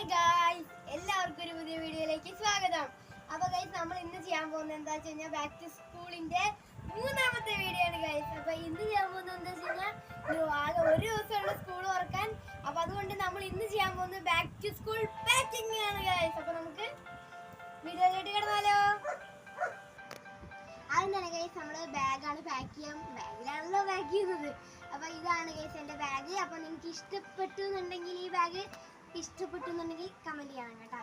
Hi guys, എല്ലാവർക്കും ഒരു പുതിയ വീഡിയോയിലേക്ക് സ്വാഗതം. അപ്പോൾ ഗൈസ്, നമ്മൾ ഇന്ന് ചെയ്യാൻ പോകുന്നത് എന്താ വെച്ച് കഴിഞ്ഞാൽ ബാക്ക് ടു സ്കൂളിന്റെ മൂന്നാമത്തെ വീഡിയോ ആണ് ഗൈസ്. അപ്പോൾ ഇന്ന് ചെയ്യാൻ പോകുന്നത് എന്താ വെച്ച് കഴിഞ്ഞാൽ ആകെ ഒരു ദിവസമുള്ള സ്കൂൾ തുറക്കാൻ. അപ്പോൾ അതുകൊണ്ട് നമ്മൾ ഇന്ന് ചെയ്യാൻ പോകുന്നത് ബാക്ക് ടു സ്കൂൾ പാക്കിംഗ് ആണ് ഗൈസ്. അപ്പോൾ നമുക്ക് വീഡിയോയിലോട്ട് കിടന്നാലോ. ആദ്യം തന്നെ ഗൈസ് നമ്മൾ ബാഗാണ് പാക്ക് ചെയ്യാൻ, ബാഗിലാണല്ലോ പാക്ക് ചെയ്യുന്നത്. അപ്പോൾ ഇതാണ് ഗൈസ് എൻ്റെ ബാഗ്. അപ്പോൾ നിങ്ങൾക്ക് ഇഷ്ടപ്പെട്ടു എന്നുണ്ടെങ്കിൽ ഈ ബാഗ് ഇഷ്ടപ്പെട്ടെന്നുണ്ടെങ്കിൽ കമൻറ്റ് ചെയ്യണം കേട്ടോ.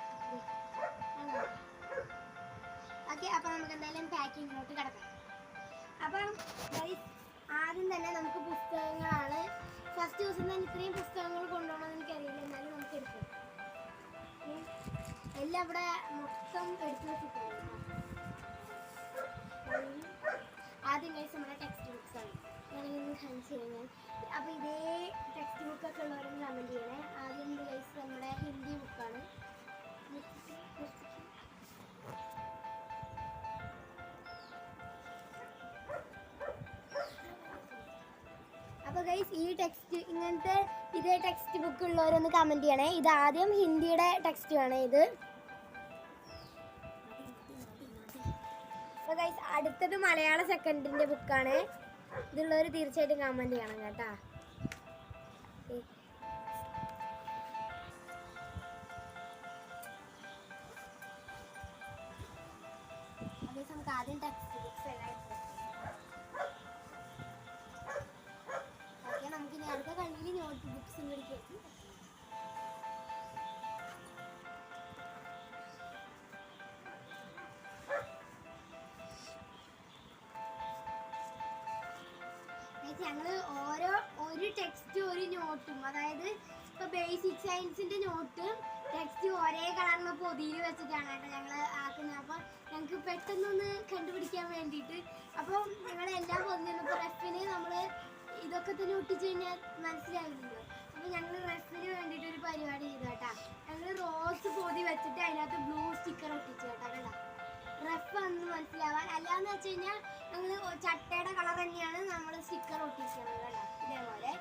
ഓക്കെ, അപ്പോൾ നമുക്ക് എന്തായാലും പാക്കിങ്ങിലോട്ട് കിടക്കാം. അപ്പം ആദ്യം തന്നെ നമുക്ക് പുസ്തകങ്ങളാണ്. ഫസ്റ്റ് ദിവസം തന്നെ ഇത്രയും പുസ്തകങ്ങൾ കൊണ്ടുപോകണമെന്ന് എനിക്കറിയില്ല, എന്നാലും നമുക്ക് എടുക്കാം. എല്ലാം ഇവിടെ മൊത്തം എടുത്തു വെച്ചിട്ടുണ്ട്. ആദ്യം കഴിച്ച് നമ്മുടെ ടെക്സ്റ്റ് ബുക്സ് ആണ് ഞാനിങ്ങനെ കാണിച്ചു കഴിഞ്ഞാൽ. അപ്പോൾ ഇതേ ടെക്സ്റ്റ് ബുക്കൊക്കെ ഉള്ളവരൊന്ന് കമൻറ്റ് ചെയ്യണേ. ആദ്യം കഴിച്ച് നമ്മുടെ ഹിന്ദി ബുക്കാണ്. അപ്പോൾ ഗൈസ് ഈ ടെക്സ്റ്റ് ഇങ്ങനത്തെ ഇതേ ടെക്സ്റ്റ് ബുക്ക് ഉള്ളവരൊന്ന് കമൻറ്റ് ചെയ്യണേ. ഇത് ആദ്യം ഹിന്ദിയുടെ ടെക്സ്റ്റ് ആണ് ഇത്. അപ്പോൾ ഗൈസ് അടുത്തത് മലയാള സെക്കൻഡിൻ്റെ ബുക്കാണ്. ഇതുള്ളവർ തീർച്ചയായിട്ടും കമൻറ്റ് ചെയ്യണം കേട്ടോ. അപ്പോൾ നമുക്ക് ആദ്യം ടെക്സ്റ്റ് ബുക്സ് എല്ലാം ഓക്കെ. നമുക്കിനി അടുത്ത കണ്ണിൽ നോട്ട് ബുക്സും കൂടി കേൾക്കും. ഞങ്ങൾ ഒരു ടെക്സ്റ്റ് ഒരു നോട്ടും, അതായത് ഇപ്പോൾ ബേസിക് സയൻസിൻ്റെ നോട്ടും ടെക്സ്റ്റ് ഒരേ കളറിലെ പൊതിയിൽ വെച്ചിട്ടാണ് കേട്ടോ ഞങ്ങൾ ആക്കുന്നത്. അപ്പോൾ ഞങ്ങൾക്ക് പെട്ടെന്നൊന്ന് കണ്ടുപിടിക്കാൻ വേണ്ടിയിട്ട് അപ്പോൾ ഞങ്ങളെല്ലാം പൊതിഞ്ഞു. ഇപ്പോൾ റെഫിന് നമ്മൾ ഇതൊക്കെ തന്നെ ഒട്ടിച്ച് കഴിഞ്ഞാൽ മനസ്സിലാവില്ലല്ലോ. അപ്പോൾ ഞങ്ങൾ റെഫിന് വേണ്ടിയിട്ട് ഒരു പരിപാടി ചെയ്തു കേട്ടോ. ഞങ്ങൾ റോസ് പൊതി വെച്ചിട്ട് അതിനകത്ത് ബ്ലൂ സ്റ്റിക്കർ ഒട്ടിച്ചു കേട്ടോ. കേട്ടോ റഫ് ഒന്ന് മനസ്സിലാവാൻ. അല്ലാന്ന് വെച്ച് കഴിഞ്ഞാൽ ഞങ്ങൾ ചട്ടയുടെ കളർ തന്നെയാണ് നമ്മൾ സ്റ്റിക്കർ ഒട്ടിക്കുന്നത് കേട്ടോ, ഇതേപോലെ.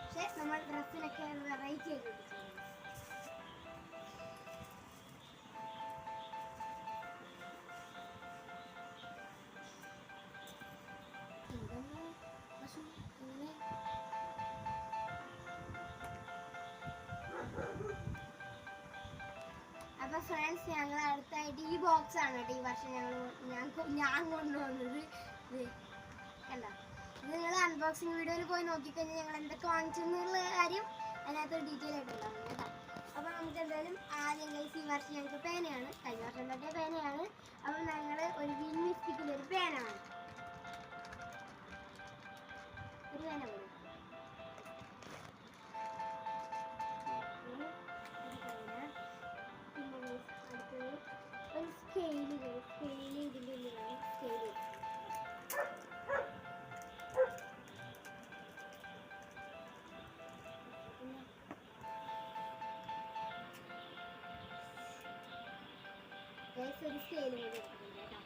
പക്ഷെ നമ്മൾ ഡ്രസ്സിനൊക്കെ വെറൈറ്റി ആയിട്ട് ഒട്ടിച്ചത്. അപ്പോൾ ഫ്രണ്ട്സ്, ഞങ്ങൾ അടുത്തായിട്ട് ഈ ബോക്സ് ആണ് കേട്ടോ ഈ വർഷം ഞാൻ കൊണ്ടുവന്നത്. ഇത് കണ്ടോ, ഇത് നിങ്ങൾ അൺബോക്സിങ് വീഡിയോയിൽ പോയി നോക്കിക്കഴിഞ്ഞാൽ ഞങ്ങൾ എന്തൊക്കെ വാങ്ങിച്ചെന്നുള്ള കാര്യം അതിനകത്തൊരു ഡീറ്റെയിൽ ആയിട്ട് ഉണ്ടാവും കേട്ടോ. അപ്പോൾ നമുക്ക് എന്തായാലും ആദ്യം കഴിച്ച് ഈ വർഷം ഞങ്ങൾക്ക് പേനയാണ്, കഴിഞ്ഞ വർഷം തൊട്ടേ പേനയാണ്. അപ്പോൾ ഞങ്ങൾ ഒരു വിൻമിസ്റ്റിക്കിലൊരു പേനാണ്, ഒരു പേന പോലും. ഒരു സ്കെയില് ഇതിൻ്റെ ഉള്ളിലാണ് സ്കെയില്. ഒരു സ്കെയില് കൂടി എടുക്കുന്നുണ്ട് കേട്ടോ.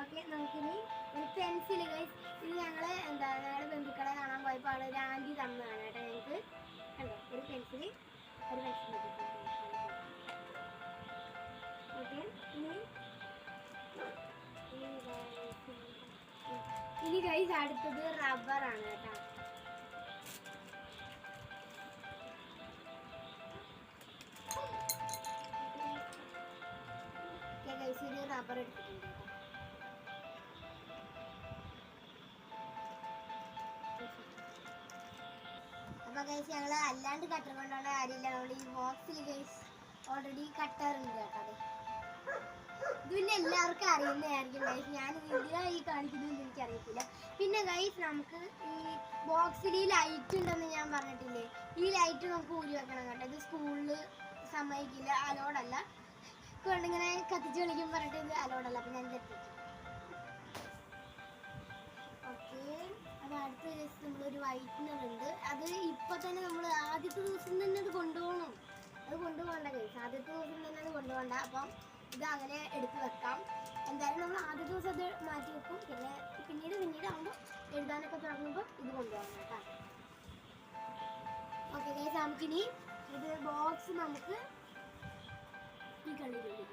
ഓക്കെ, നമുക്കിനി ഒരു പെൻസിൽ ഗൈസ്. ഇത് ഞങ്ങൾ ഞങ്ങളുടെ ബന്ധുക്കളെ കാണാൻ പോയപ്പോൾ ഒരു ആൻറ്റി തന്നതാണ് കേട്ടോ ഞങ്ങൾക്ക്. കണ്ടോ, ഒരു പെൻസിൽ ഓക്കെ. ഇനി ഗൈസ് അടുത്തത് റബ്ബറാണ് കേട്ടോ. ഗൈസ് ഇത് റബ്ബർ എടുത്തിട്ടുണ്ട്. അപ്പോൾ ഗൈസ് ഞങ്ങൾ അല്ലാണ്ട് കട്ടർ കൊണ്ടുള്ള കാര്യമില്ല, നമ്മൾ ഈ ബോക്സിൽ ഗൈസ് ഓൾറെഡി കട്ടറുണ്ട് കേട്ടോ. അതെ, ഇത് പിന്നെ എല്ലാവർക്കും അറിയുന്നതായിരിക്കും ഗൈസ്. ഞാൻ എന്തിനാണ് ഈ കാണിക്കുന്നതെന്ന് എനിക്കറിയത്തില്ല. പിന്നെ ഗൈസ് നമുക്ക് ഈ ബോക്സിൽ ഈ ലൈറ്റ് ഉണ്ടെന്ന് ഞാൻ പറഞ്ഞിട്ടില്ലേ, ഈ ലൈറ്റ് നമുക്ക് ഊരി വെക്കണം കേട്ടോ. ഇത് സ്കൂളിൽ സമ്മതിക്കില്ല, അലോഡല്ല. കൊണ്ടിങ്ങനെ കത്തിച്ച് കളിക്കും പറഞ്ഞിട്ട് ഇത് അലോഡല്ല. അപ്പം ഞാൻ തെറ്റിച്ചു. ഓക്കെ, അപ്പോൾ അടുത്ത ദിവസം നമ്മളൊരു വൈറ്റ്നർ ഉണ്ട്. അത് ഇപ്പം തന്നെ നമ്മൾ ആദ്യത്തെ ദിവസം തന്നെ അത് കൊണ്ടുപോകണം. അത് കൊണ്ടുപോകണ്ട ഗൈസ്, ആദ്യത്തെ ദിവസം തന്നെ അത് കൊണ്ടുപോകണ്ട. അപ്പം ഇത് അങ്ങനെ എടുത്ത് വെക്കാം. എന്തായാലും നമ്മൾ ആദ്യ ദിവസം അത് മാറ്റി വെക്കും. പിന്നെ പിന്നീട് ആകുമ്പോൾ എഴുതാനൊക്കെ തുടങ്ങുമ്പോൾ ഇത് കൊണ്ടുപോകണം കേട്ടോ. ഓക്കെ ഗൈസ്, നമുക്കിനി ഇത് ബോക്സ് നമുക്ക് ഈ കള്ളിയിലുള്ളിൽ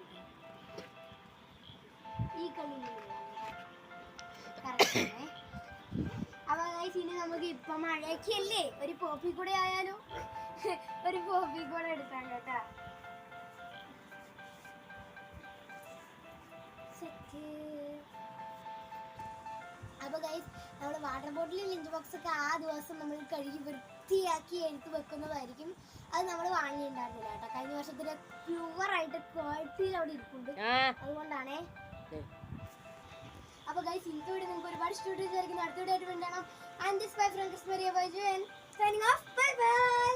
കറക്റ്റാണേ. അപ്പൊ ഗൈസ് ഇനി നമുക്ക് ഇപ്പൊ മഴയൊക്കെ അല്ലേ, ഒരു പോപ്പി കൂടെ ആയാലും ഒരു പോപ്പി കൂടെ എടുക്കാം കേട്ടാ. അപ്പൊ ഗൈസ് നമ്മൾ വാട്ടർ ബോട്ടിലും ലഞ്ച് ബോക്സ് ഒക്കെ ആ ദിവസം നമ്മൾ കഴുകി വൃത്തിയാക്കി എടുത്ത് വെക്കുന്നതായിരിക്കും. അത് നമ്മൾ വാങ്ങിയിട്ടുണ്ടായിരുന്നില്ല കേട്ടോ. കഴിഞ്ഞ വർഷത്തിന്റെ പ്യുവറായിട്ട് ക്വാളിറ്റിയിൽ അവിടെ ഇരിപ്പുണ്ട്, അതുകൊണ്ടാണേ. അപ്പൊ ഗൈസ് ഇന്നത്തെ വീഡിയോ നിങ്ങൾക്ക് ഒരുപാട് ഇഷ്ടപ്പെട്ടു വിചാരിക്കുന്നു. അടുത്ത വീഡിയോ ആയിട്ട് വേണം. And this bye from Chrismaria bye ജു and signing off. Bye by.